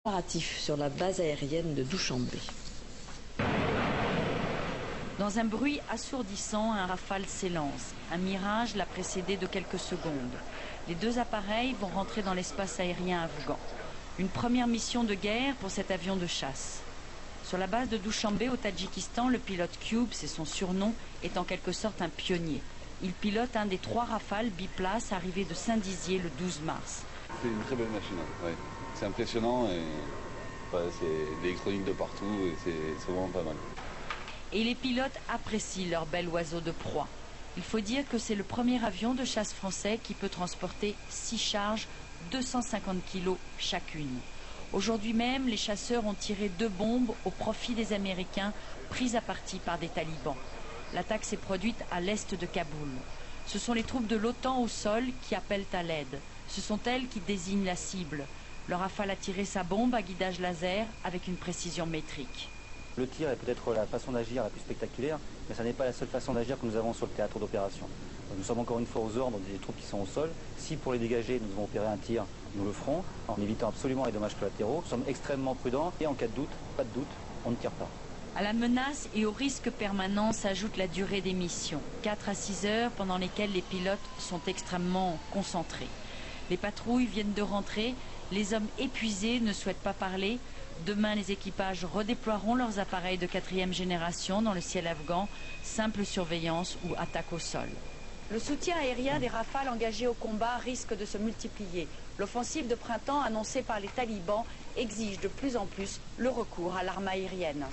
Préparatifs sur la base aérienne de Douchambé. Dans un bruit assourdissant, un Rafale s'élance. Un Mirage l'a précédé de quelques secondes. Les deux appareils vont rentrer dans l'espace aérien afghan. Une première mission de guerre pour cet avion de chasse. Sur la base de Douchambé au Tadjikistan, le pilote Cube, c'est son surnom, est en quelque sorte un pionnier. Il pilote un des 3 Rafales biplaces arrivés de Saint-Dizier le 12 mars. C'est une très belle machine, ouais. C'est impressionnant et c'est de l'électronique de partout et c'est vraiment pas mal. Et les pilotes apprécient leur bel oiseau de proie. Il faut dire que c'est le premier avion de chasse français qui peut transporter 6 charges, 250 kg chacune. Aujourd'hui même, les chasseurs ont tiré 2 bombes au profit des Américains, prises à partie par des talibans. L'attaque s'est produite à l'est de Kaboul. Ce sont les troupes de l'OTAN au sol qui appellent à l'aide. Ce sont elles qui désignent la cible. Le Rafale a tiré sa bombe à guidage laser avec une précision métrique. Le tir est peut-être la façon d'agir la plus spectaculaire, mais ce n'est pas la seule façon d'agir que nous avons sur le théâtre d'opération. Nous sommes encore une fois aux ordres des troupes qui sont au sol. Si pour les dégager, nous devons opérer un tir, nous le ferons, en évitant absolument les dommages collatéraux. Nous sommes extrêmement prudents et en cas de doute, pas de doute, on ne tire pas. À la menace et au risque permanent s'ajoute la durée des missions. 4 à 6 heures pendant lesquelles les pilotes sont extrêmement concentrés. Les patrouilles viennent de rentrer, les hommes épuisés ne souhaitent pas parler. Demain, les équipages redéploieront leurs appareils de 4e génération dans le ciel afghan, simple surveillance ou attaque au sol. Le soutien aérien des Rafales engagés au combat risque de se multiplier. L'offensive de printemps annoncée par les talibans exige de plus en plus le recours à l'arme aérienne.